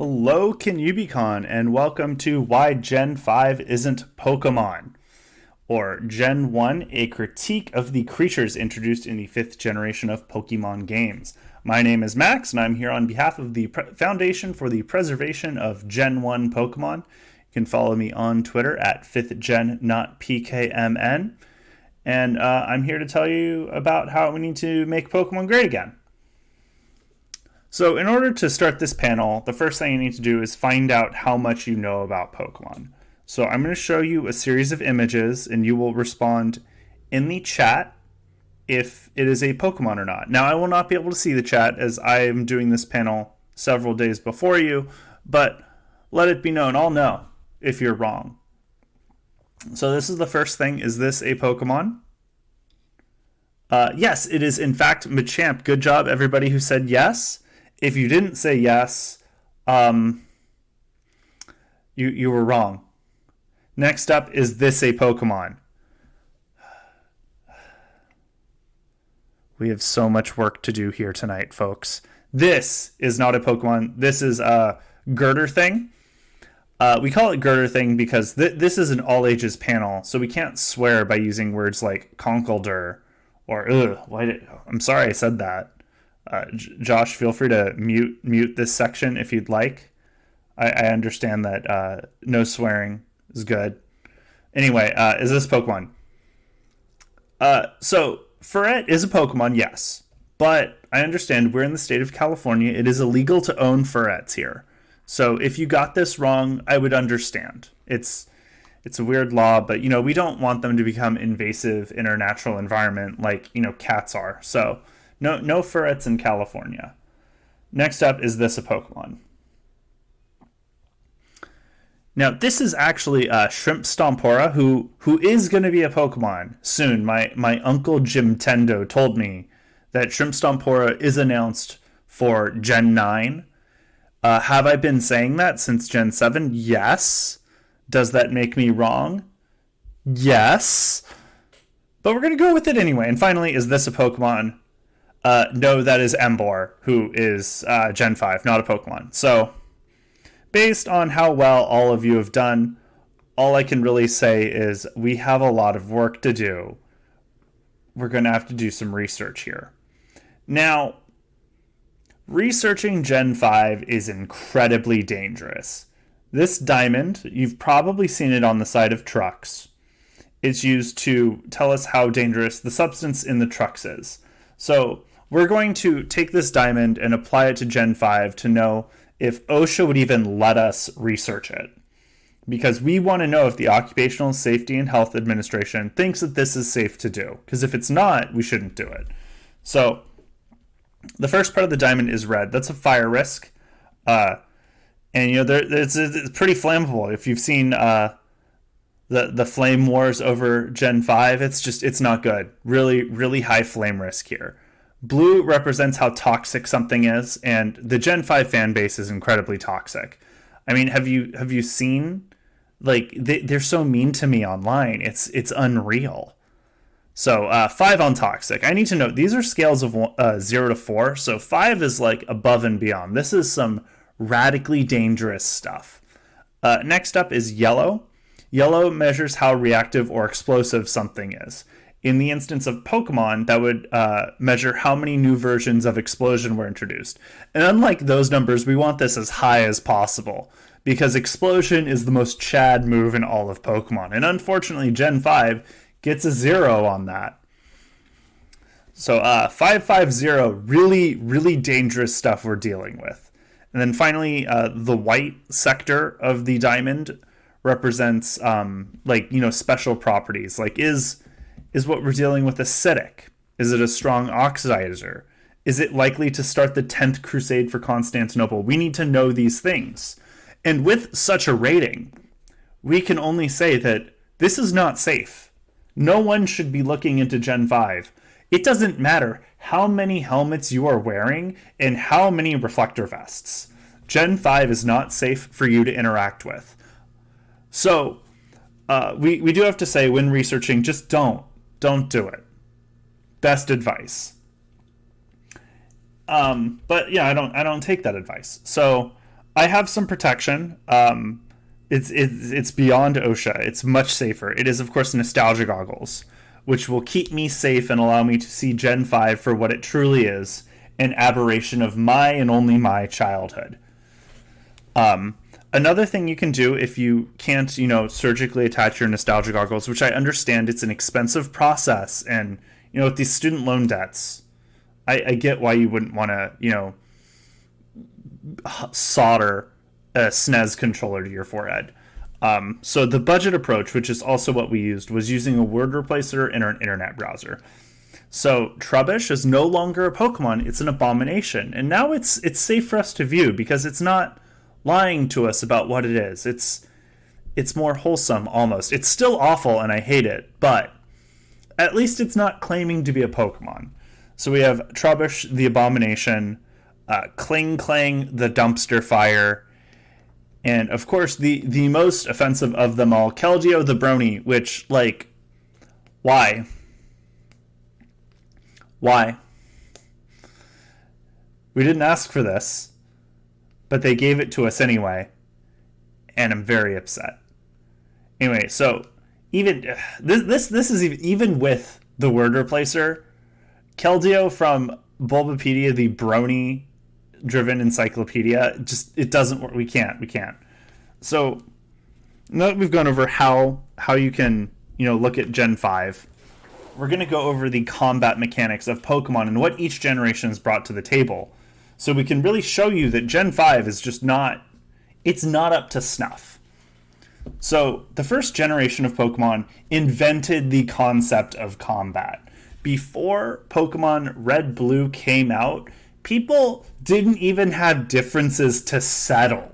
Hello, KinYooBiCon, and welcome to Why Gen 5 Isn't Pokémon, or Gen 1, a critique of the creatures introduced in the 5th generation of Pokémon games. My name is Max, and I'm here on behalf of the Foundation for the Preservation of Gen 1 Pokémon. You can follow me on Twitter at 5thGen, not PKMN, and I'm here to tell you about how we need to make Pokemon great again. So in order to start this panel, the first thing you need to do is find out how much you know about Pokemon. So I'm going to show you a series of images, and you will respond in the chat if it is a Pokemon or not. Now, I will not be able to see the chat as I am doing this panel several days before you, but let it be known, I'll know if you're wrong. So this is the first thing. Is this a Pokemon? Yes, it is in fact Machamp. Good job, everybody who said yes. If you didn't say yes, you were wrong. Next up, is this a Pokemon? We have so much work to do here tonight, folks. This is not a Pokemon. This is a Girder thing. We call it Girder thing because this is an all ages panel, so we can't swear by using words like Conkeldurr or I'm sorry I said that. Josh, feel free to mute this section if you'd like. I understand that no swearing is good. Anyway, is this Pokemon? So, Ferret is a Pokemon, yes. But I understand we're in the state of California. It is illegal to own Ferrets here. So if you got this wrong, I would understand. It's a weird law, but, we don't want them to become invasive in our natural environment like, cats are. So no Ferrets in California. Next up, is this a Pokemon? Now, this is actually Shrimp Stompora, who is going to be a Pokemon soon. My uncle Jim Tendo told me that Shrimp Stompora is announced for Gen 9. Have I been saying that since Gen 7? Yes. Does that make me wrong? Yes. But we're going to go with it anyway. And finally, is this a Pokemon? No, that is Emboar, who is Gen 5, not a Pokemon. So, based on how well all of you have done, all I can really say is we have a lot of work to do. We're going to have to do some research here. Now, researching Gen 5 is incredibly dangerous. This diamond, you've probably seen it on the side of trucks. It's used to tell us how dangerous the substance in the trucks is. So, we're going to take this diamond and apply it to Gen 5 to know if OSHA would even let us research it. Because we want to know if the Occupational Safety and Health Administration thinks that this is safe to do. Because if it's not, we shouldn't do it. So, the first part of the diamond is red. That's a fire risk. And, it's pretty flammable. If you've seen the flame wars over Gen 5, it's not good. Really, really high flame risk here. Blue represents how toxic something is, and the Gen 5 fan base is incredibly toxic. I mean, have you seen, they're so mean to me online. It's unreal. So 5 on toxic. I need to note, these are scales of 0 to 4, so 5 is above and beyond. This is some radically dangerous stuff. Next up is yellow. Yellow measures how reactive or explosive something is. In the instance of Pokemon, that would measure how many new versions of Explosion were introduced. And unlike those numbers, we want this as high as possible, because Explosion is the most Chad move in all of Pokemon. And unfortunately, Gen 5 gets a 0 on that. So 550, really, really dangerous stuff we're dealing with. And then finally, the white sector of the diamond represents special properties. Is what we're dealing with acidic? Is it a strong oxidizer? Is it likely to start the 10th crusade for Constantinople? We need to know these things. And with such a rating, we can only say that this is not safe. No one should be looking into Gen 5. It doesn't matter how many helmets you are wearing and how many reflector vests. Gen 5 is not safe for you to interact with. So, we do have to say, when researching, just don't do it. Best advice. But yeah, I don't take that advice. So I have some protection. It's beyond OSHA. It's much safer. It is, of course, nostalgia goggles, which will keep me safe and allow me to see Gen 5 for what it truly is, an aberration of my and only my childhood. Another thing you can do if you can't, surgically attach your nostalgia goggles, which I understand it's an expensive process, and, with these student loan debts, I get why you wouldn't want to, solder a SNES controller to your forehead. So the budget approach, which is also what we used, was using a word replacer and an internet browser. So Trubbish is no longer a Pokemon; it's an abomination, and now it's safe for us to view because it's not lying to us about what it is. It's more wholesome almost. It's still awful, and I hate it, but at least it's not claiming to be a Pokemon. So we have Trubbish, the abomination, Kling Klang, the dumpster fire, and of course the most offensive of them all, Keldeo the Brony, which, like, why? Why? We didn't ask for this, but they gave it to us anyway, and I'm very upset. Anyway, so even this is even with the word replacer, Keldeo from Bulbapedia, the Brony driven encyclopedia, just, it doesn't work. We can't. So now that we've gone over how you can, look at Gen 5, we're going to go over the combat mechanics of Pokemon and what each generation has brought to the table. So we can really show you that Gen 5 is just not up to snuff. So the first generation of Pokemon invented the concept of combat. Before Pokemon Red Blue came out, people didn't even have differences to settle.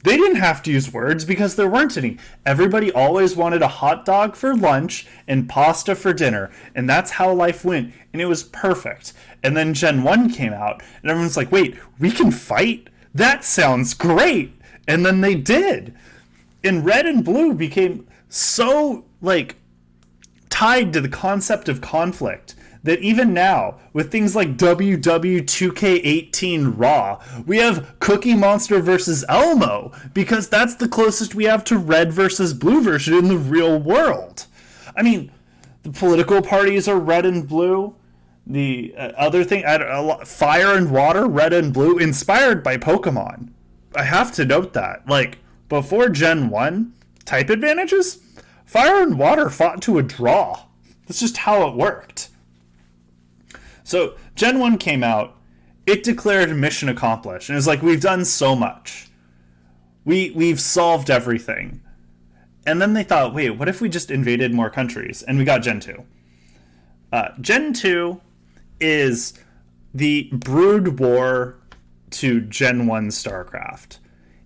They didn't have to use words because there weren't any. Everybody always wanted a hot dog for lunch and pasta for dinner, and that's how life went, and it was perfect. And then Gen 1 came out, and everyone's like, wait, we can fight? That sounds great! And then they did. And Red and Blue became so, tied to the concept of conflict that even now, with things like WW2K18 Raw, we have Cookie Monster versus Elmo, because that's the closest we have to Red versus Blue version in the real world. I mean, the political parties are Red and Blue. The other thing, Fire and Water, Red and Blue, inspired by Pokemon. I have to note that. Before Gen 1, type advantages, Fire and Water fought to a draw. That's just how it worked. So Gen 1 came out, it declared mission accomplished, and it was like, we've done so much. We've solved everything. And then they thought, wait, what if we just invaded more countries? And we got Gen 2. Gen 2 is the Brood War to Gen 1 StarCraft.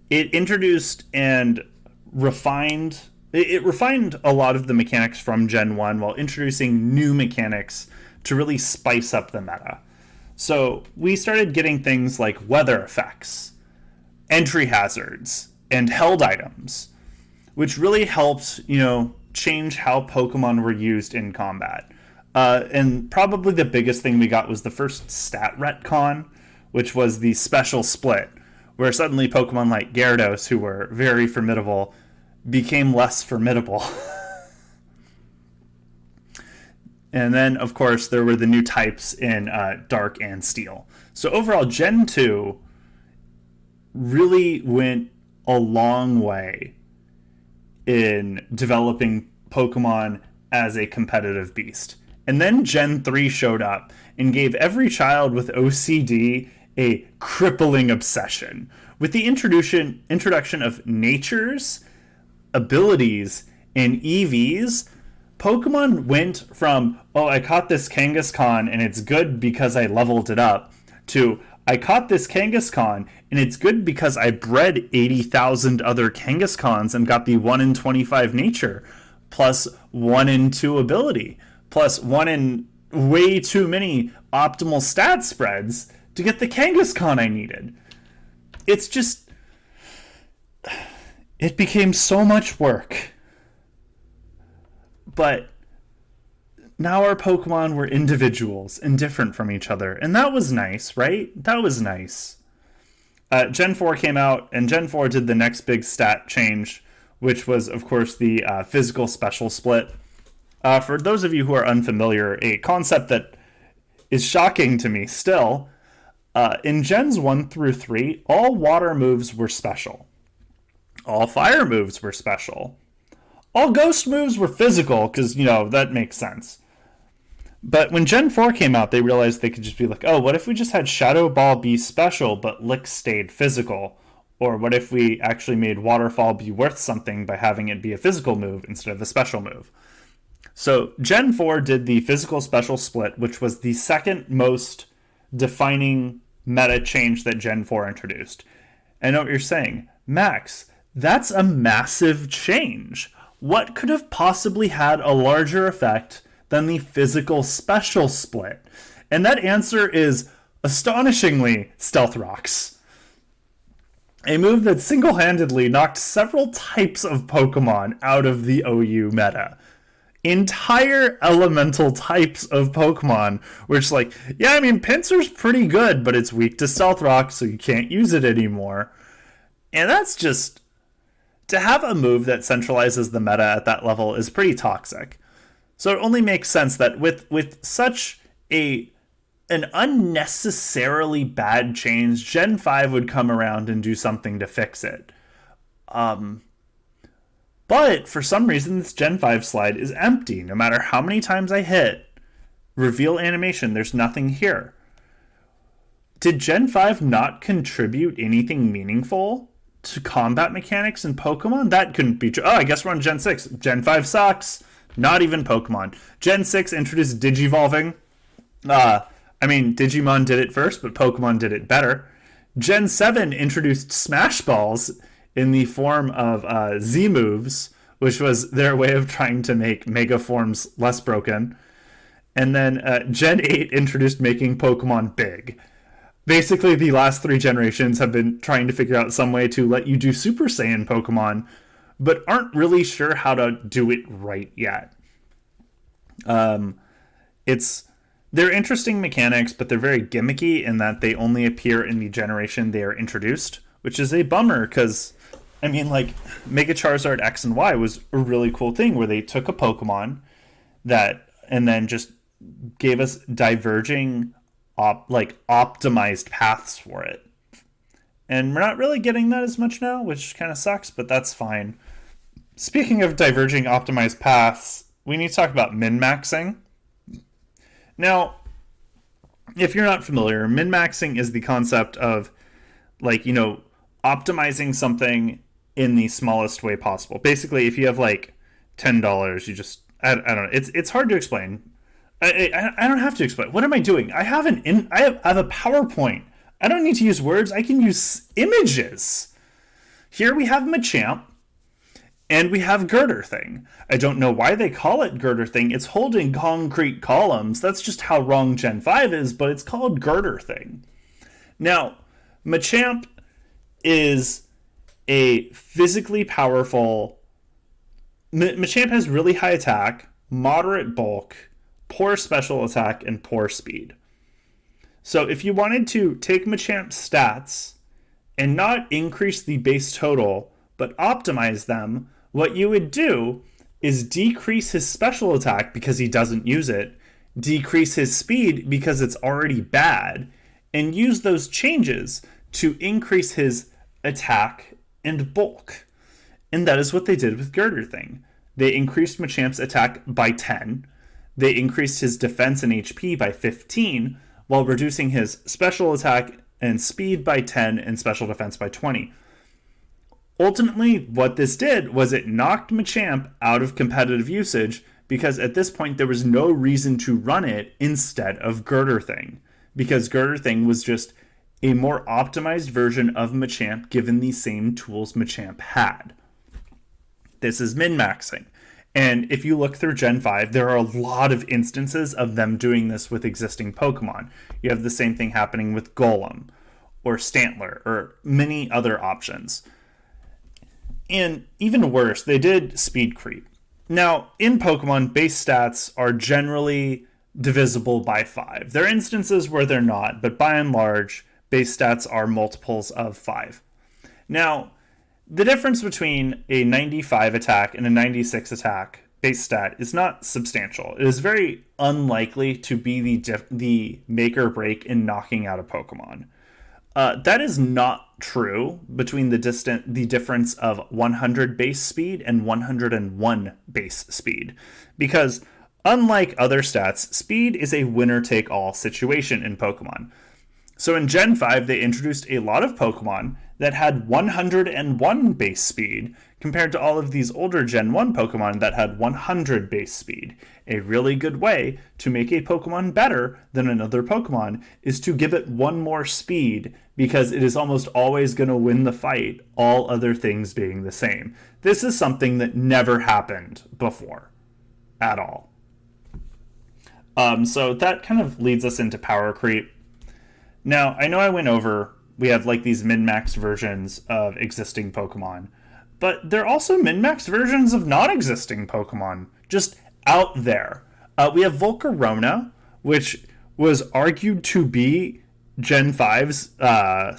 It introduced and refined a lot of the mechanics from Gen 1 while introducing new mechanics to really spice up the meta. So we started getting things like weather effects, entry hazards, and held items, which really helped, change how Pokemon were used in combat. And probably the biggest thing we got was the first stat retcon, which was the special split, where suddenly Pokemon like Gyarados, who were very formidable, became less formidable. And then, of course, there were the new types in Dark and Steel. So overall, Gen 2 really went a long way in developing Pokemon as a competitive beast. And then Gen 3 showed up and gave every child with OCD a crippling obsession. With the introduction of natures, abilities, and EVs, Pokemon went from, I caught this Kangaskhan and it's good because I leveled it up, to, I caught this Kangaskhan and it's good because I bred 80,000 other Kangaskhan's and got the 1 in 25 nature, plus 1 in 2 ability, plus 1 in way too many optimal stat spreads to get the Kangaskhan I needed. It's just, it became so much work. But now our Pokemon were individuals and different from each other. And that was nice, right? That was nice. Gen 4 came out, and Gen 4 did the next big stat change, which was, of course, the physical special split. For those of you who are unfamiliar, a concept that is shocking to me still, in Gens 1 through 3, all water moves were special. All fire moves were special. All ghost moves were physical, because, that makes sense. But when Gen 4 came out, they realized they could just be like, oh, what if we just had Shadow Ball be special, but Lick stayed physical? Or what if we actually made Waterfall be worth something by having it be a physical move instead of a special move? So Gen 4 did the physical special split, which was the second most defining meta change that Gen 4 introduced. I know what you're saying. Max, that's a massive change. What could have possibly had a larger effect than the physical special split? And that answer is astonishingly Stealth Rocks. A move that single-handedly knocked several types of Pokemon out of the OU meta. Entire elemental types of Pokemon, which Pinsir's pretty good, but it's weak to Stealth Rock, so you can't use it anymore. And that's just... to have a move that centralizes the meta at that level is pretty toxic. So it only makes sense that with such an unnecessarily bad change, Gen 5 would come around and do something to fix it. But for some reason, this Gen 5 slide is empty. No matter how many times I hit reveal animation, there's nothing here. Did Gen 5 not contribute anything meaningful to combat mechanics in Pokemon? That couldn't be true. Oh, I guess we're on Gen 6. Gen 5 sucks. Not even Pokemon. Gen 6 introduced Digivolving. Digimon did it first, but Pokemon did it better. Gen 7 introduced Smash Balls in the form of Z moves, which was their way of trying to make Mega Forms less broken. And then Gen 8 introduced making Pokemon big. Basically, the last 3 generations have been trying to figure out some way to let you do Super Saiyan Pokemon, but aren't really sure how to do it right yet. They're interesting mechanics, but they're very gimmicky in that they only appear in the generation they are introduced, which is a bummer because, Mega Charizard X and Y was a really cool thing where they took a Pokemon and then just gave us diverging, optimized paths for it. And we're not really getting that as much now, which kind of sucks, but that's fine. Speaking of diverging optimized paths, we need to talk about min-maxing. Now, if you're not familiar, min-maxing is the concept of, optimizing something in the smallest way possible. Basically, if you have, $10, you just... I don't know. It's hard to explain. I don't have to explain. What am I doing? I have a PowerPoint. I don't need to use words. I can use images. Here we have Machamp, and we have Girder Thing. I don't know why they call it Girder Thing. It's holding concrete columns. That's just how wrong Gen 5 is, but it's called Girder Thing. Now, Machamp is a physically powerful... Machamp has really high attack, moderate bulk, poor special attack, and poor speed. So if you wanted to take Machamp's stats and not increase the base total, but optimize them, what you would do is decrease his special attack because he doesn't use it, decrease his speed because it's already bad, and use those changes to increase his attack and bulk. And that is what they did with Girder Thing. They increased Machamp's attack by 10, they increased his defense and HP by 15, while reducing his special attack and speed by 10 and special defense by 20. Ultimately, what this did was it knocked Machamp out of competitive usage because at this point there was no reason to run it instead of Girder Thing, because Girder Thing was just a more optimized version of Machamp given the same tools Machamp had. This is min-maxing. And if you look through Gen 5, there are a lot of instances of them doing this with existing Pokemon. You have the same thing happening with Golem or Stantler or many other options. And even worse, they did speed creep. Now, in Pokemon, base stats are generally divisible by 5. There are instances where they're not, but by and large, base stats are multiples of 5. Now, the difference between a 95 attack and a 96 attack base stat is not substantial. It is very unlikely to be the make or break in knocking out a Pokemon. That is not true between the difference of 100 base speed and 101 base speed, because unlike other stats, speed is a winner-take-all situation in Pokemon. So in Gen 5, they introduced a lot of Pokemon that had 101 base speed compared to all of these older Gen 1 Pokemon that had 100 base speed. A really good way to make a Pokemon better than another Pokemon is to give it one more speed, because it is almost always going to win the fight, all other things being the same. This is something that never happened before at all. So that kind of leads us into power creep. Now, I know I went over, we have like these min-maxed versions of existing Pokemon, but there are also min-maxed versions of non-existing Pokemon, just out there. We have Volcarona, which was argued to be Gen 5's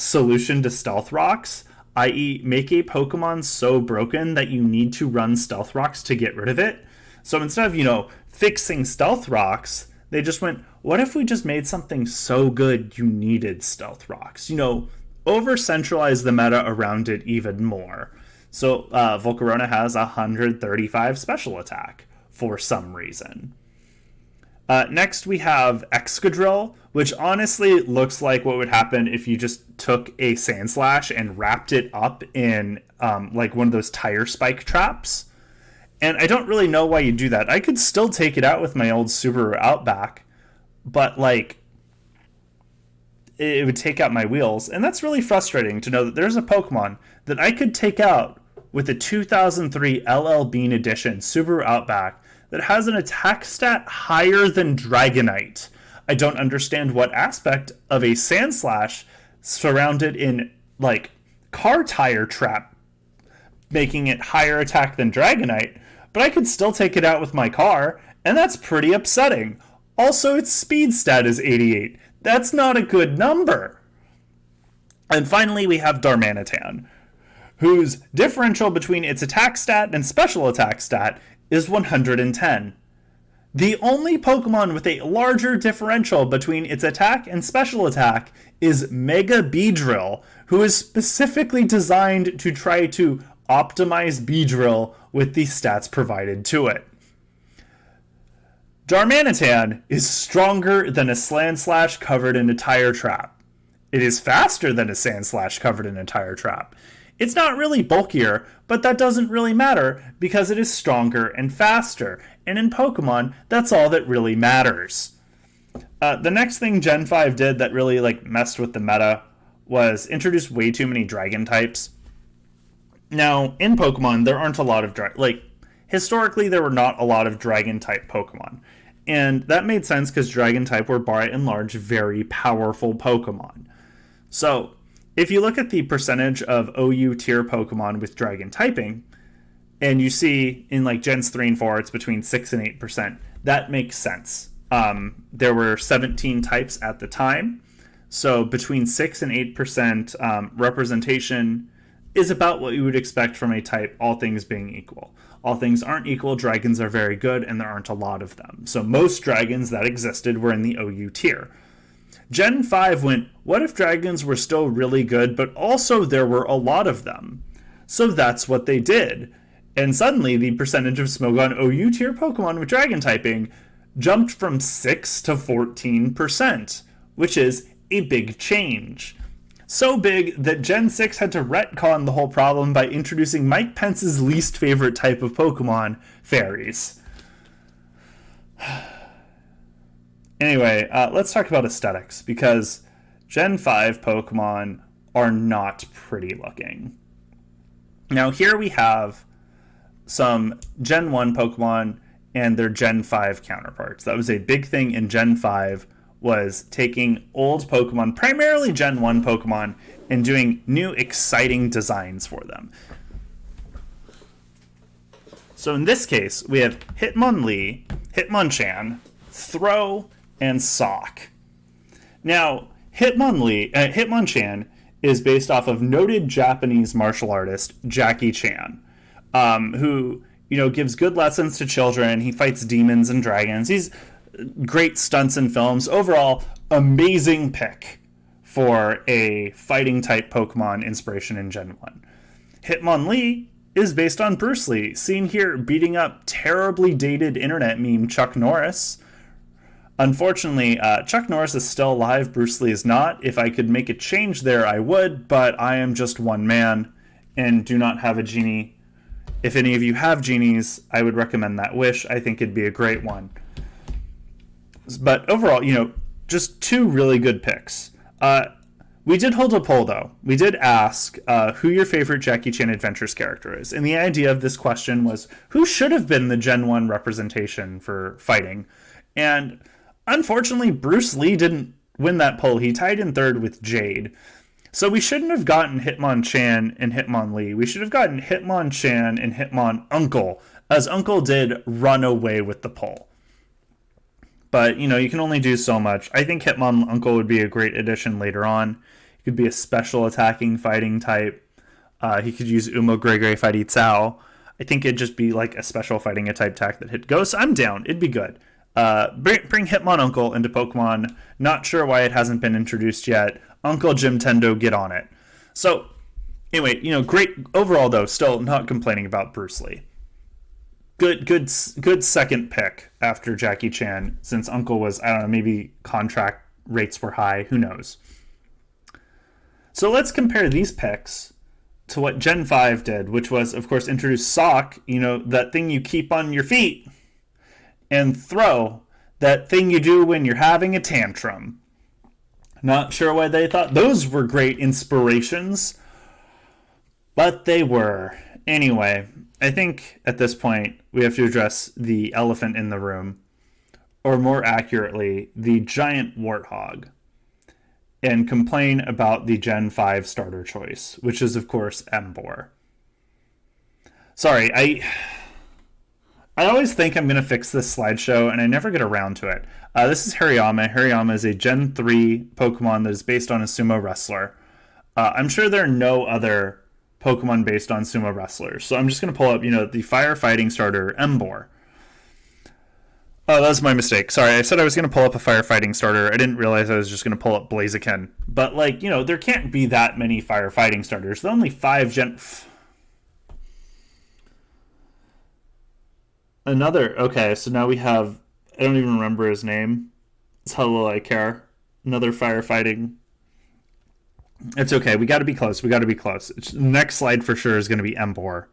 solution to Stealth Rocks, i.e. make a Pokemon so broken that you need to run Stealth Rocks to get rid of it. So instead of, fixing Stealth Rocks, they just went, what if we just made something so good you needed Stealth Rocks? Over-centralize the meta around it even more. So Volcarona has 135 special attack for some reason. Next we have Excadrill, which honestly looks like what would happen if you just took a Sandslash and wrapped it up in like one of those tire spike traps. And I don't really know why you do that. I could still take it out with my old Subaru Outback, but it would take out my wheels. And that's really frustrating to know that there's a Pokemon that I could take out with a 2003 LL Bean Edition Subaru Outback that has an attack stat higher than Dragonite. I don't understand what aspect of a Sandslash surrounded in car tire trap making it higher attack than Dragonite, but I could still take it out with my car, and that's pretty upsetting. Also, its speed stat is 88. That's not a good number. And finally, we have Darmanitan, whose differential between its attack stat and special attack stat is 110. The only Pokemon with a larger differential between its attack and special attack is Mega Beedrill, who is specifically designed to try to optimize Beedrill with the stats provided to it. Darmanitan is stronger than a Sandslash covered in a tire trap. It is faster than a Sandslash covered in a tire trap. It's not really bulkier, but that doesn't really matter because it is stronger and faster. And in Pokemon, that's all that really matters. The next thing Gen 5 did that really messed with the meta was introduce way too many dragon types. Now, in Pokemon, there aren't a lot of historically, there were not a lot of dragon-type Pokemon. And that made sense because dragon-type were, by and large, very powerful Pokemon. So, if you look at the percentage of OU tier Pokemon with dragon typing, and you see in Gens 3 and 4, it's between 6 and 8%, that makes sense. There were 17 types at the time, so between 6 and 8% representation is about what you would expect from a type, all things being equal. All things aren't equal, dragons are very good, and there aren't a lot of them. So most dragons that existed were in the OU tier. Gen 5 went, what if dragons were still really good, but also there were a lot of them? So that's what they did. And suddenly the percentage of Smogon OU tier Pokemon with dragon typing jumped from 6 to 14%, which is a big change. So big that Gen 6 had to retcon the whole problem by introducing Mike Pence's least favorite type of Pokemon, fairies. Anyway, let's talk about aesthetics, because Gen 5 Pokemon are not pretty looking. Now here we have some Gen 1 Pokemon and their Gen 5 counterparts. That was a big thing in Gen 5, was taking old Pokemon, primarily Gen 1 Pokemon, and doing new exciting designs for them. So in this case, we have Hitmonlee, Hitmonchan, Throh, and Sock. Now, Hitmonchan is based off of noted Japanese martial artist Jackie Chan, who gives good lessons to children. He fights demons and dragons. He's great stunts in films. Overall, amazing pick for a fighting type Pokemon inspiration in Gen 1. Hitmonlee is based on Bruce Lee, seen here beating up terribly dated internet meme Chuck Norris. Unfortunately, Chuck Norris is still alive, Bruce Lee is not. If I could make a change there, I would, but I am just one man and do not have a genie. If any of you have genies, I would recommend that wish. I think it'd be a great one. But overall, just two really good picks. We did hold a poll, though. We did ask who your favorite Jackie Chan Adventures character is. And the idea of this question was, who should have been the Gen 1 representation for fighting? And unfortunately, Bruce Lee didn't win that poll. He tied in third with Jade. So we shouldn't have gotten Hitmonchan and Hitmonlee. We should have gotten Hitmonchan and Hitmonuncle, as Uncle did run away with the poll. But, you can only do so much. I think Hitmonuncle would be a great addition later on. He could be a special attacking fighting type. He could use Umo Gregre Fighty Cao. I think it'd just be like a special fighting a type attack that hit Ghost. I'm down. It'd be good. Bring Hitmonuncle into Pokemon. Not sure why it hasn't been introduced yet. Uncle Jim Tendo, get on it. So, anyway, great overall, though. Still not complaining about Bruce Lee. Good second pick after Jackie Chan, since Uncle was, I don't know, maybe contract rates were high. Who knows? So let's compare these picks to what Gen 5 did, which was, of course, introduce Sock, that thing you keep on your feet, and Throw, that thing you do when you're having a tantrum. Not sure why they thought those were great inspirations, but they were. Anyway, I think at this point we have to address the elephant in the room, or more accurately, the giant warthog, and complain about the Gen 5 starter choice, which is, of course, Emboar. Sorry, I always think I'm going to fix this slideshow, and I never get around to it. This is Hariyama. Hariyama is a Gen 3 Pokemon that is based on a sumo wrestler. I'm sure there are no other Pokemon based on sumo wrestlers, so I'm just going to pull up, the firefighting starter, Emboar. Oh, that was my mistake. Sorry, I said I was going to pull up a firefighting starter. I didn't realize I was just going to pull up Blaziken. But, there can't be that many firefighting starters. There are only 5 Gen... Okay, so now we have... I don't even remember his name. It's how little I care. Another firefighting... It's okay. We got to be close. Next slide for sure is going to be Emboar.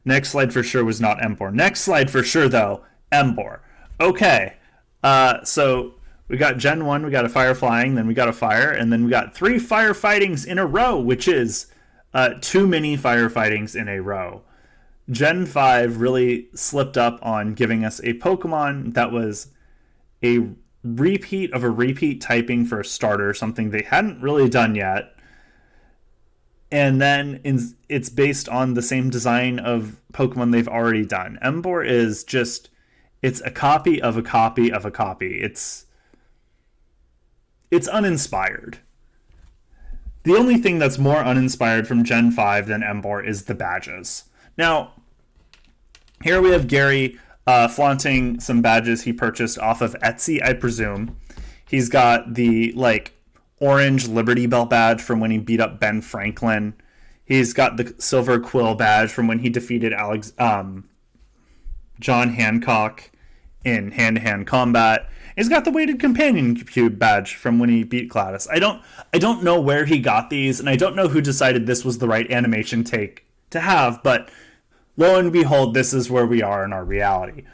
Next slide for sure was not Emboar. Next slide for sure, though, Emboar. Okay. So we got Gen 1, we got a fire flying, then we got a fire, and then we got 3 firefightings in a row, which is too many firefightings in a row. Gen 5 really slipped up on giving us a Pokemon that was a repeat of a repeat typing for a starter, something they hadn't really done yet. And then it's based on the same design of Pokemon they've already done. Emboar is just, it's a copy of a copy of a copy. It's uninspired. The only thing that's more uninspired from Gen 5 than Emboar is the badges. Now, here we have Gary flaunting some badges he purchased off of Etsy, I presume. He's got the, orange Liberty Bell badge from when he beat up Ben Franklin. He's got the silver quill badge from when he defeated John Hancock in hand-to-hand combat. He's got the weighted companion cube badge from when he beat Gladys. I don't know where he got these, and I don't know who decided this was the right animation take to have, but lo and behold, this is where we are in our reality.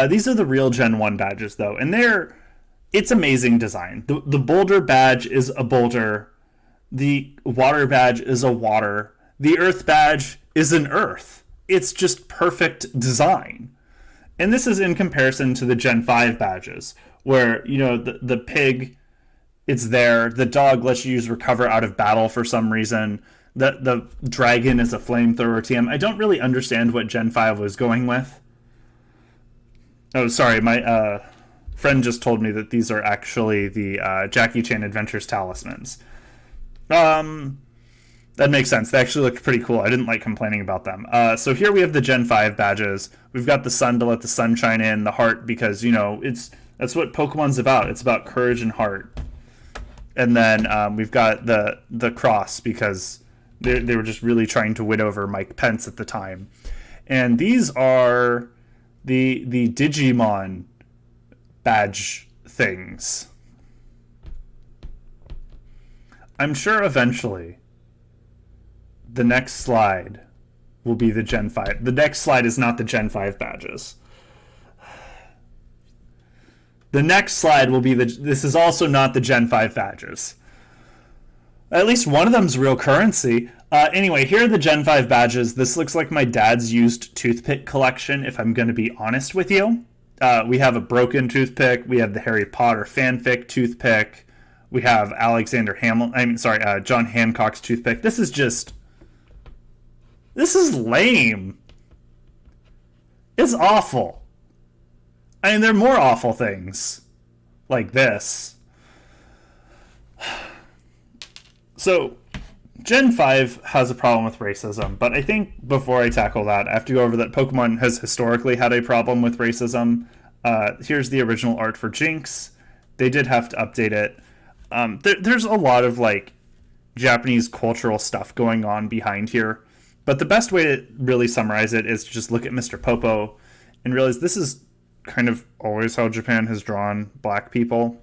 These are the real Gen 1 badges, though, and it's amazing design. The boulder badge is a boulder. The water badge is a water. The earth badge is an earth. It's just perfect design. And this is in comparison to the Gen 5 badges, where, the pig, it's there. The dog lets you use recover out of battle for some reason. The dragon is a flamethrower TM. I don't really understand what Gen 5 was going with. Oh, sorry, my friend just told me that these are actually the Jackie Chan Adventures talismans. Um, that makes sense. They actually looked pretty cool. I didn't like complaining about them. So here we have the Gen 5 badges. We've got the sun to let the sun shine in, the heart because, that's what Pokemon's about. It's about courage and heart. And then we've got the cross because they were just really trying to win over Mike Pence at the time. And these are the Digimon badge things. I'm sure eventually the next slide will be the Gen 5. The next slide is not the Gen 5 badges. The next slide will be this is also not the Gen 5 badges. At least one of them's real currency. Anyway, here are the Gen 5 badges. This looks like my dad's used toothpick collection, if I'm going to be honest with you. We have a broken toothpick. We have the Harry Potter fanfic toothpick. We have John Hancock's toothpick. This is lame. It's awful. I mean, there are more awful things like this. So, Gen 5 has a problem with racism, but I think before I tackle that, I have to go over that Pokemon has historically had a problem with racism. Here's the original art for Jinx. They did have to update it. There's a lot of, Japanese cultural stuff going on behind here, but the best way to really summarize it is to just look at Mr. Popo and realize this is kind of always how Japan has drawn black people.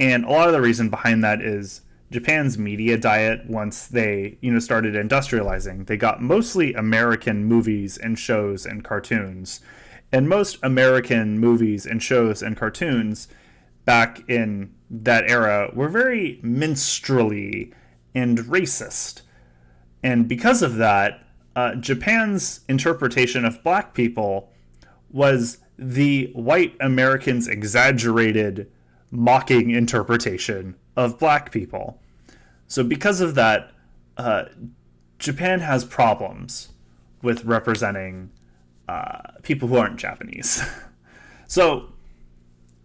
And a lot of the reason behind that is Japan's media diet, once they, started industrializing, they got mostly American movies and shows and cartoons. And most American movies and shows and cartoons back in that era were very minstrelly and racist. And because of that, Japan's interpretation of black people was the white Americans' exaggerated, mocking interpretation of black people. So because of that, Japan has problems with representing people who aren't Japanese. So,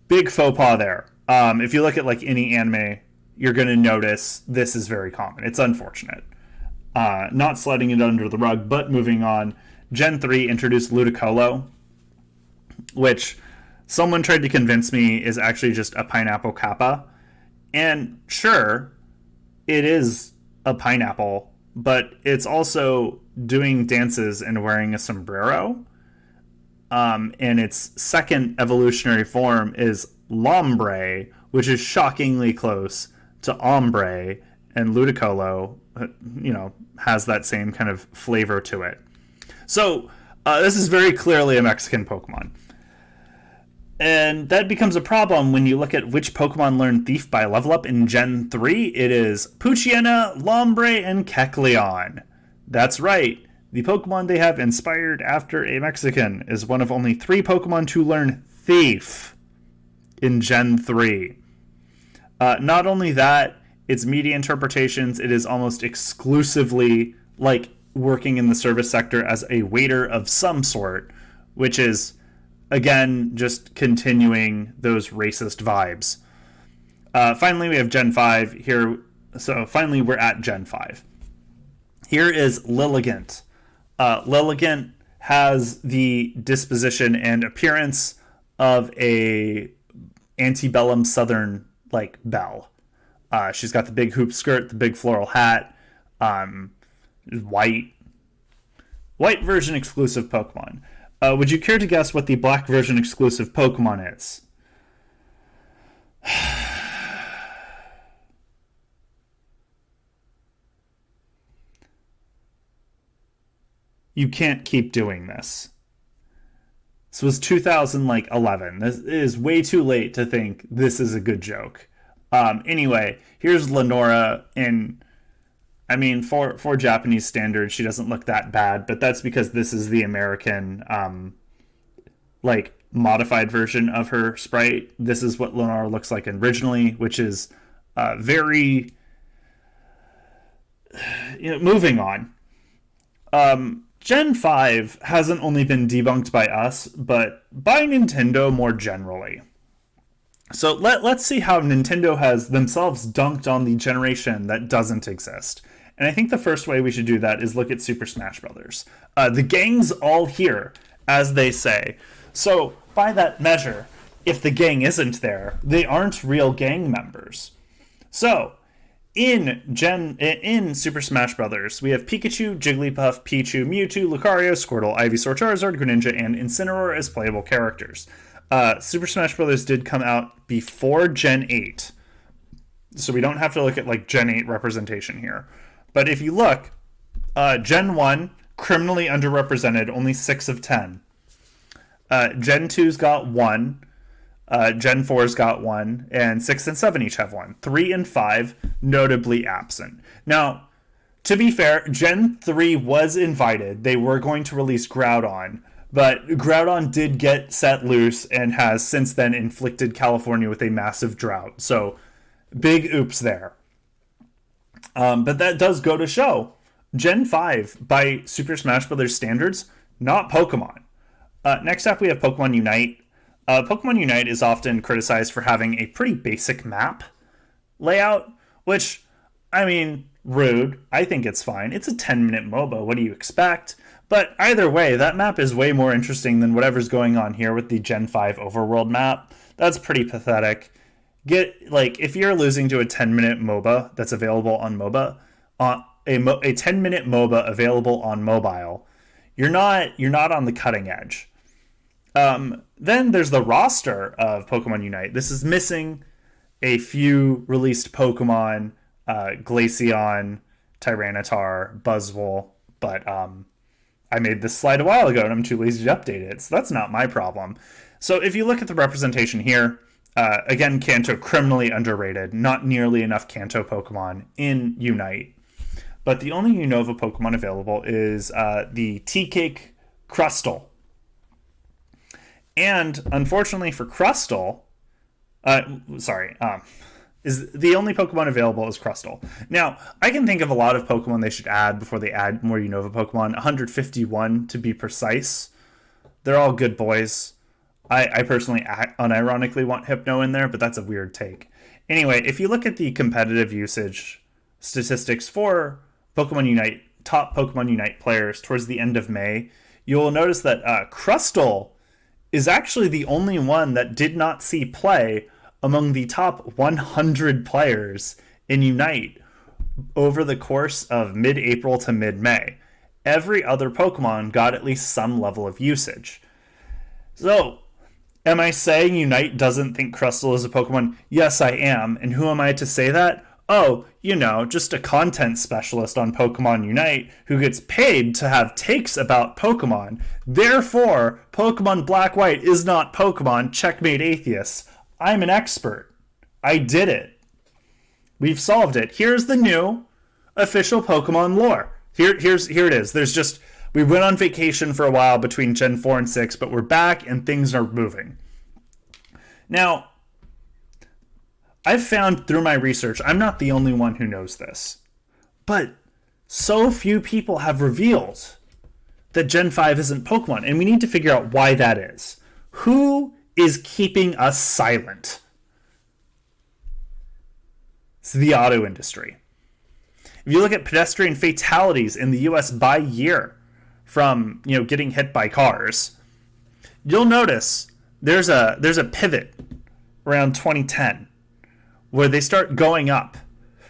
big faux pas there. If you look at any anime, you're going to notice this is very common. It's unfortunate. Not sliding it under the rug, but moving on. Gen 3 introduced Ludicolo, which someone tried to convince me is actually just a pineapple kappa. And sure, it is a pineapple, but it's also doing dances and wearing a sombrero. And its second evolutionary form is Lombre, which is shockingly close to Ombre, and Ludicolo, has that same kind of flavor to it. So, this is very clearly a Mexican Pokemon. And that becomes a problem when you look at which Pokemon learn Thief by level up in Gen 3. It is Poochyena, Lombre, and Kecleon. That's right. The Pokemon they have inspired after a Mexican is one of only 3 Pokemon to learn Thief in Gen 3. Not only that, its media interpretations, it is almost exclusively working in the service sector as a waiter of some sort, which is, again, just continuing those racist vibes. Finally, we have Gen 5 here. So finally, we're at Gen 5. Here is Lilligant. Lilligant has the disposition and appearance of a antebellum southern belle. She's got the big hoop skirt, the big floral hat, white version exclusive Pokemon. Would you care to guess what the black version exclusive Pokemon is? You can't keep doing this. This was 2011. This is way too late to think this is a good joke. Anyway, here's Lenora, and I mean, for Japanese standards, she doesn't look that bad, but that's because this is the American, modified version of her sprite. This is what Lenora looks like originally, which is very, moving on. Gen 5 hasn't only been debunked by us, but by Nintendo more generally. So let's see how Nintendo has themselves dunked on the generation that doesn't exist. And I think the first way we should do that is look at Super Smash Brothers. The gang's all here, as they say. So by that measure, if the gang isn't there, they aren't real gang members. So in Super Smash Brothers, we have Pikachu, Jigglypuff, Pichu, Mewtwo, Lucario, Squirtle, Ivysaur, Charizard, Greninja, and Incineroar as playable characters. Super Smash Brothers did come out before Gen 8, so we don't have to look at like Gen 8 representation here. But if you look, Gen 1, criminally underrepresented, only 6 of 10. Gen 2's got 1, Gen 4's got 1, and 6 and 7 each have 1. 3 and 5 notably absent. Now, to be fair, Gen 3 was invited. They were going to release Groudon, but Groudon did get set loose and has since then inflicted California with a massive drought. So, big oops there. But that does go to show, Gen 5, by Super Smash Bros. Standards, not Pokemon. Next up, we have Pokemon Unite. Pokemon Unite is often criticized for having a pretty basic map layout, which, I mean, rude. I think it's fine. It's a 10-minute MOBA. What do you expect? But either way, that map is way more interesting than whatever's going on here with the Gen 5 overworld map. That's pretty pathetic. If you're losing to a 10-minute MOBA that's available on MOBA, a 10-minute MOBA available on mobile, you're not on the cutting edge. Then there's the roster of Pokemon Unite. This is missing a few released Pokemon, Glaceon, Tyranitar, Buzzwole, but I made this slide a while ago and I'm too lazy to update it, so that's not my problem. So if you look at the representation here, again, Kanto criminally underrated, not nearly enough Kanto Pokemon in Unite. But the only Unova Pokemon available is the Tea Cake Crustle. And unfortunately for Crustle, is the only Pokemon available is Crustle. Now, I can think of a lot of Pokemon they should add before they add more Unova Pokemon. 151 to be precise. They're all good boys. I personally unironically want Hypno in there, but that's a weird take. Anyway, if you look at the competitive usage statistics for Pokemon Unite, top Pokemon Unite players towards the end of May, you'll notice that Crustle is actually the only one that did not see play among the top 100 players in Unite over the course of mid-April to mid-May. Every other Pokemon got at least some level of usage. So, am I saying Unite doesn't think Crustle is a Pokemon? Yes, I am. And who am I to say that? Oh, just a content specialist on Pokemon Unite who gets paid to have takes about Pokemon. Therefore, Pokemon Black-White is not Pokemon. Checkmate atheists. I'm an expert. I did it. We've solved it. Here's the new official Pokemon lore. Here it is. We went on vacation for a while between Gen 4 and 6, but we're back and things are moving. Now, I've found through my research, I'm not the only one who knows this, but so few people have revealed that Gen 5 isn't Pokemon, and we need to figure out why that is. Who is keeping us silent? It's the auto industry. If you look at pedestrian fatalities in the US by year from, getting hit by cars, you'll notice there's a pivot around 2010 where they start going up,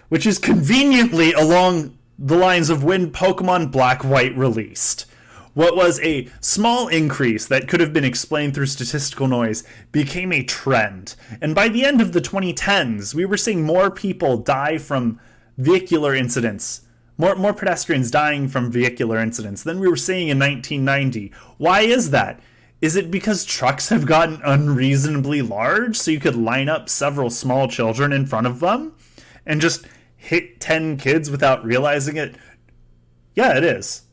which is conveniently along the lines of when Pokemon Black-White released. What was a small increase that could have been explained through statistical noise became a trend. And by the end of the 2010s, we were seeing more people die from vehicular incidents, more pedestrians dying from vehicular incidents than we were seeing in 1990. Why is that? Is it because trucks have gotten unreasonably large so you could line up several small children in front of them and just hit 10 kids without realizing it? Yeah, it is.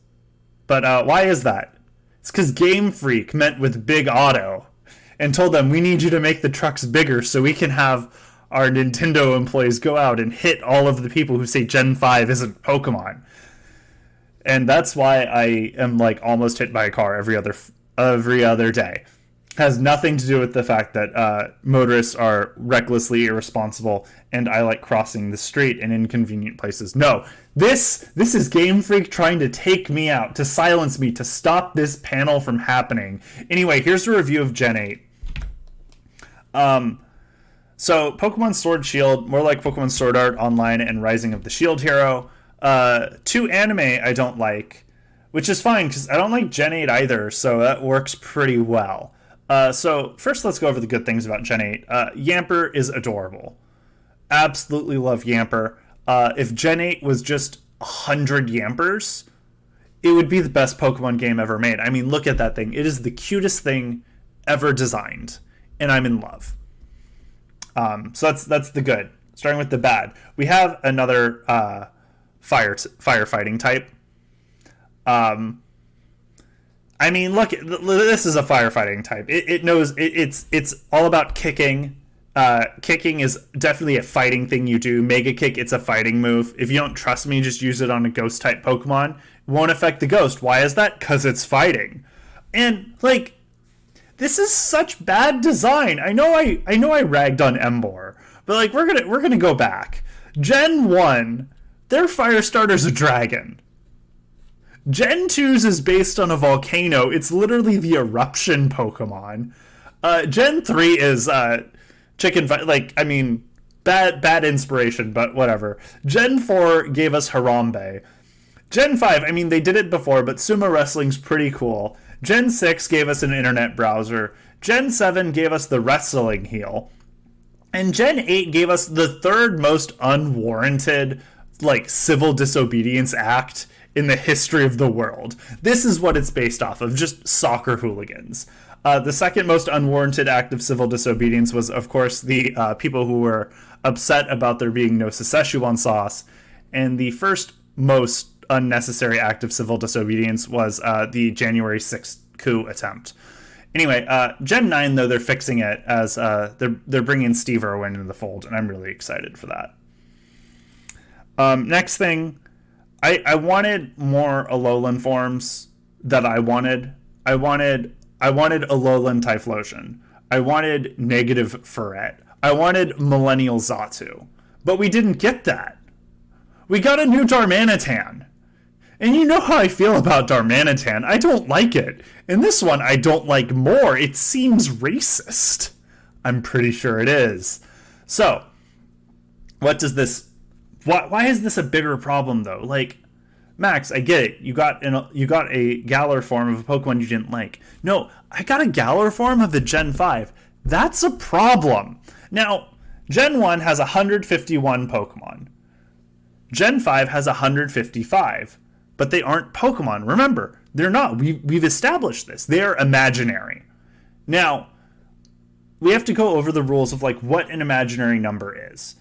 But why is that? It's because Game Freak met with Big Auto and told them, we need you to make the trucks bigger so we can have our Nintendo employees go out and hit all of the people who say Gen 5 isn't Pokemon. And that's why I am like almost hit by a car every other day. Has nothing to do with the fact that motorists are recklessly irresponsible and I like crossing the street in inconvenient places. No, this is Game Freak trying to take me out, to silence me, to stop this panel from happening. Anyway, here's a review of Gen 8. So Pokemon Sword Shield, more like Pokemon Sword Art Online and Rising of the Shield Hero. 2 anime I don't like, which is fine because I don't like Gen 8 either, so that works pretty well. So first let's go over the good things about Gen 8. Yamper is adorable. Absolutely love Yamper. If Gen 8 was just 100 Yampers, it would be the best Pokemon game ever made. I mean, look at that thing. It is the cutest thing ever designed, and I'm in love. So that's the good. Starting with the bad. We have another firefighting type. I mean, look, this is a firefighting type. It knows it's all about kicking. Kicking is definitely a fighting thing you do. Mega Kick, it's a fighting move. If you don't trust me, just use it on a ghost type Pokemon. It won't affect the ghost. Why is that? Because it's fighting. And like, this is such bad design. I know I ragged on Emboar, but like we're gonna go back. Gen 1, their fire starter's a dragon. Gen 2's is based on a volcano. It's literally the eruption Pokemon. Gen 3 is chicken like, I mean, bad inspiration, but whatever. Gen 4 gave us Harambe. Gen 5, I mean, they did it before, but sumo wrestling's pretty cool. Gen 6 gave us an internet browser. Gen 7 gave us the wrestling heel. And Gen 8 gave us the third most unwarranted, like, civil disobedience act in the history of the world. This is what it's based off of, just soccer hooligans. The second most unwarranted act of civil disobedience was, of course, the people who were upset about there being no Szechuan sauce. And the first most unnecessary act of civil disobedience was the January 6th coup attempt. Anyway, Gen 9, though, they're fixing it as they're bringing Steve Irwin into the fold, and I'm really excited for that. Next thing, I wanted more Alolan forms that I wanted. I wanted Alolan Typhlosion. I wanted Negative Ferret. I wanted Millennial Xatu. But we didn't get that. We got a new Darmanitan. And you know how I feel about Darmanitan. I don't like it. And this one I don't like more. It seems racist. I'm pretty sure it is. So, what does this... Why is this a bigger problem, though? Like, Max, I get it. You got a Galar form of a Pokemon you didn't like. No, I got a Galar form of a Gen 5. That's a problem. Now, Gen 1 has 151 Pokemon. Gen 5 has 155. But they aren't Pokemon. Remember, they're not. We've established this. They're imaginary. Now, we have to go over the rules of like what an imaginary number is.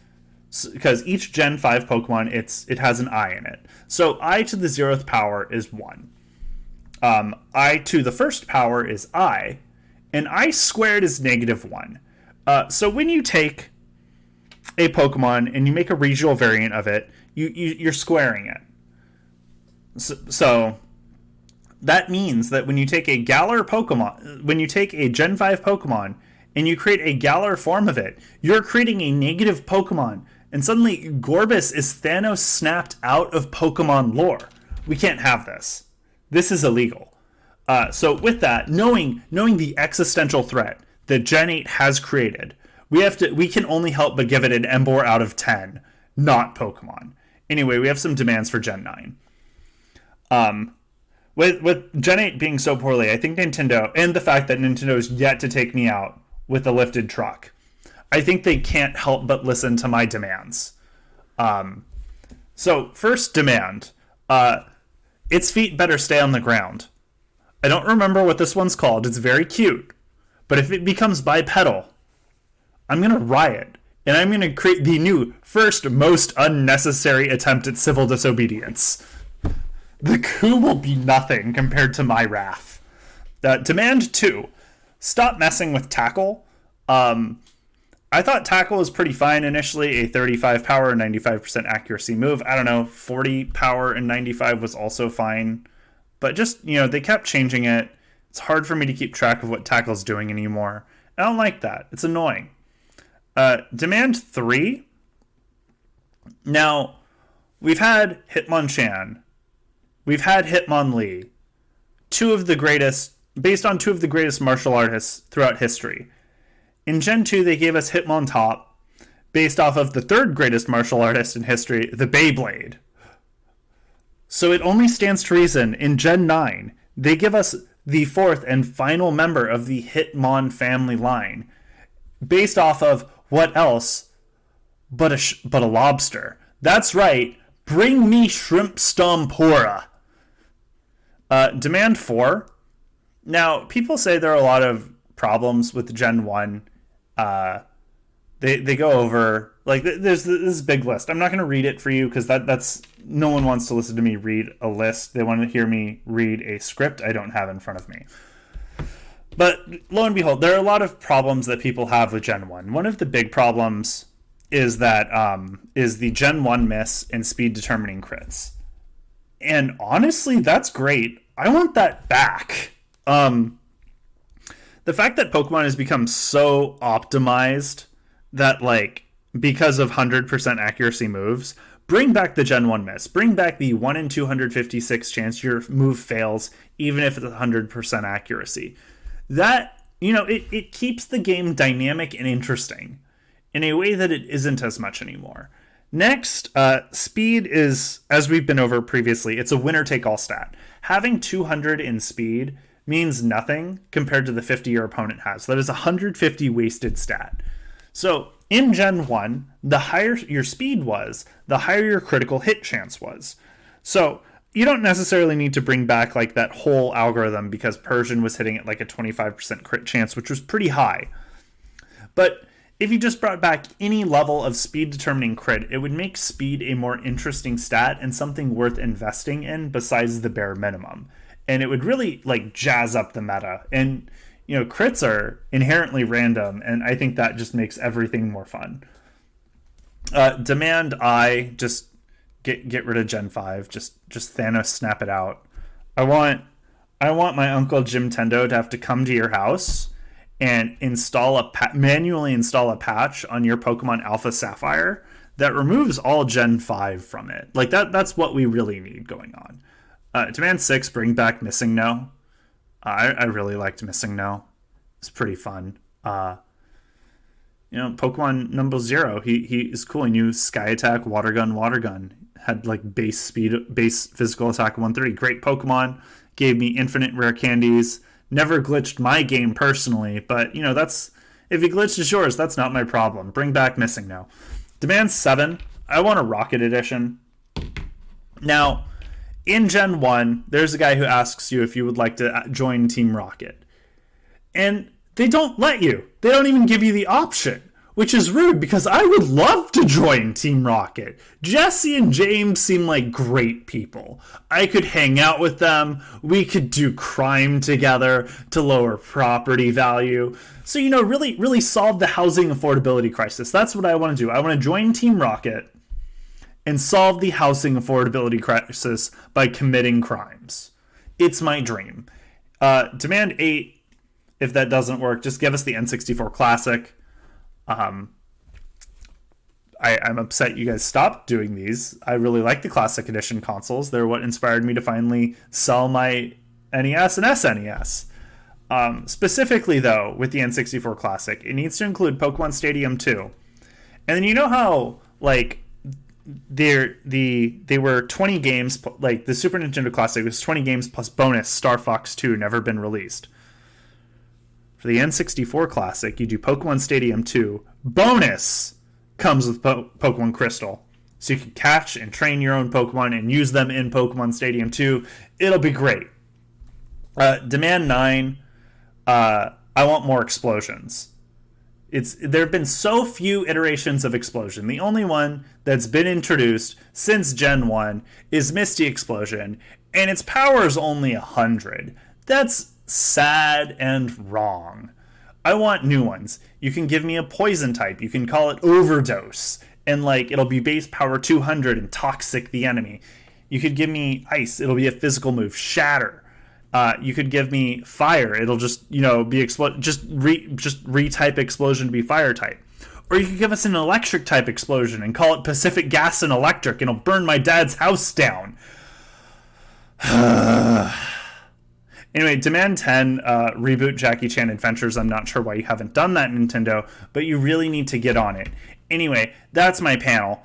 Because each Gen 5 Pokemon, it has an I in it. So I to the 0th power is 1. I to the 1st power is I. And I squared is -1. So when you take a Pokemon and you make a regional variant of it, you're squaring it. So that means that when you take a Galar Pokemon, when you take a Gen 5 Pokemon and you create a Galar form of it, you're creating a negative Pokemon. And suddenly Gorbis is Thanos snapped out of Pokemon lore. We can't have this. This is illegal. So with that, knowing the existential threat that Gen 8 has created, we can only help but give it an Emboar out of 10, not Pokemon. Anyway, we have some demands for Gen 9. With Gen 8 being so poorly, I think Nintendo, and the fact that Nintendo is yet to take me out with a lifted truck, I think they can't help but listen to my demands. So first demand, its feet better stay on the ground. I don't remember what this one's called. It's very cute. But if it becomes bipedal, I'm going to riot. And I'm going to create the new first most unnecessary attempt at civil disobedience. The coup will be nothing compared to my wrath. Demand 2. Stop messing with tackle. I I thought Tackle was pretty fine initially, a 35 power, 95% accuracy move. I don't know, 40 power and 95 was also fine. But just, they kept changing it. It's hard for me to keep track of what Tackle's doing anymore. I don't like that. It's annoying. Demand 3. Now, we've had Hitmonchan. We've had Hitmonlee. Based on two of the greatest martial artists throughout history. In Gen 2, they gave us Hitmontop, based off of the third greatest martial artist in history, the Beyblade. So it only stands to reason, in Gen 9, they give us the fourth and final member of the Hitmon family line, based off of what else but a lobster. That's right, bring me Shrimp Stompora. Demand 4. Now, people say there are a lot of problems with Gen 1. They go over, like, there's this big list. I'm not going to read it for you because that's no one wants to listen to me read a list. They want to hear me read a script I don't have in front of me. But lo and behold, there are a lot of problems that people have with Gen 1. One of the big problems is that is the Gen 1 miss in speed determining crits. And honestly, that's great. I want that back. The fact that Pokemon has become so optimized that, like, because of 100% accuracy moves, bring back the Gen 1 miss. Bring back the 1 in 256 chance your move fails, even if it's 100% accuracy. That, it keeps the game dynamic and interesting in a way that it isn't as much anymore. Next, speed is, as we've been over previously, it's a winner-take-all stat. Having 200 in speed means nothing compared to the 50 your opponent has. That is 150 wasted stat. So in Gen 1, the higher your speed was, the higher your critical hit chance was. So you don't necessarily need to bring back like that whole algorithm because Persian was hitting at like a 25% crit chance, which was pretty high. But if you just brought back any level of speed determining crit, it would make speed a more interesting stat and something worth investing in besides the bare minimum. And it would really like jazz up the meta. And, crits are inherently random. And I think that just makes everything more fun. Demand I, just get rid of Gen 5. Just Thanos snap it out. I want my Uncle Jim Tendo to have to come to your house and manually install a patch on your Pokemon Alpha Sapphire that removes all Gen 5 from it. Like that's what we really need going on. Demand 6, bring back Missing No. I really liked Missing No. It's pretty fun. Pokemon number 0, he is cool. He knew Sky Attack, Water Gun. Had like base physical attack 130. Great Pokemon. Gave me infinite rare candies. Never glitched my game personally, but that's, if he glitched yours, that's not my problem. Bring back Missing No. Demand 7, I want a Rocket Edition. Now, in Gen 1, there's a guy who asks you if you would like to join Team Rocket. And they don't let you. They don't even give you the option, which is rude because I would love to join Team Rocket. Jesse and James seem like great people. I could hang out with them. We could do crime together to lower property value. So, really, really solve the housing affordability crisis. That's what I want to do. I want to join Team Rocket and solve the housing affordability crisis by committing crimes. It's my dream. Demand 8, if that doesn't work, just give us the N64 Classic. I'm upset you guys stopped doing these. I really like the Classic Edition consoles. They're what inspired me to finally sell my NES and SNES. Specifically, though, with the N64 Classic, it needs to include Pokemon Stadium 2. And then you know how, like, they were 20 games, like the Super Nintendo Classic was 20 games plus bonus Star Fox 2 never been released. For the N64 Classic, you do Pokemon Stadium 2. Bonus comes with Pokemon Crystal. So you can catch and train your own Pokemon and use them in Pokemon Stadium 2. It'll be great. Demand 9, I want more explosions. There have been so few iterations of Explosion. The only one that's been introduced since Gen 1 is Misty Explosion, and its power is only 100. That's sad and wrong. I want new ones. You can give me a poison type. You can call it Overdose, and like it'll be base power 200 and toxic the enemy. You could give me ice. It'll be a physical move. Shatter. You could give me fire. It'll just be just retype explosion to be fire type. Or you could give us an electric type explosion and call it Pacific Gas and Electric, and it'll burn my dad's house down. Anyway, Demand 10, reboot Jackie Chan Adventures. I'm not sure why you haven't done that, Nintendo, but you really need to get on it. Anyway, that's my panel.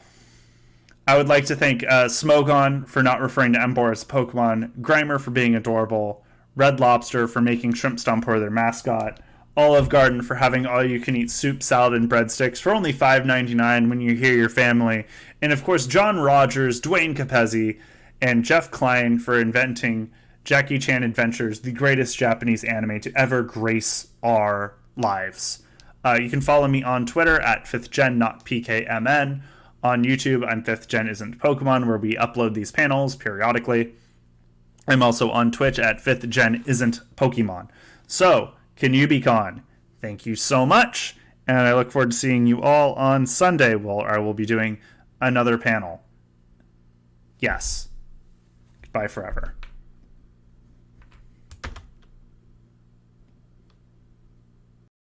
I would like to thank Smogon for not referring to Emboar as Pokemon, Grimer for being adorable, Red Lobster for making Shrimp Stompor their mascot, Olive Garden for having all-you-can-eat soup, salad, and breadsticks for only $5.99 when you're here, your family, and of course John Rogers, Dwayne Capezzi, and Jeff Klein for inventing Jackie Chan Adventures, the greatest Japanese anime to ever grace our lives. You can follow me on Twitter at 5thgen, not PKMN. On YouTube, I'm 5thgen Isn't Pokemon, where we upload these panels periodically. I'm also on Twitch at 5thgen Isn't Pokemon. So, KinYooBiCon, thank you so much, and I look forward to seeing you all on Sunday, where I will be doing another panel. Yes. Goodbye forever.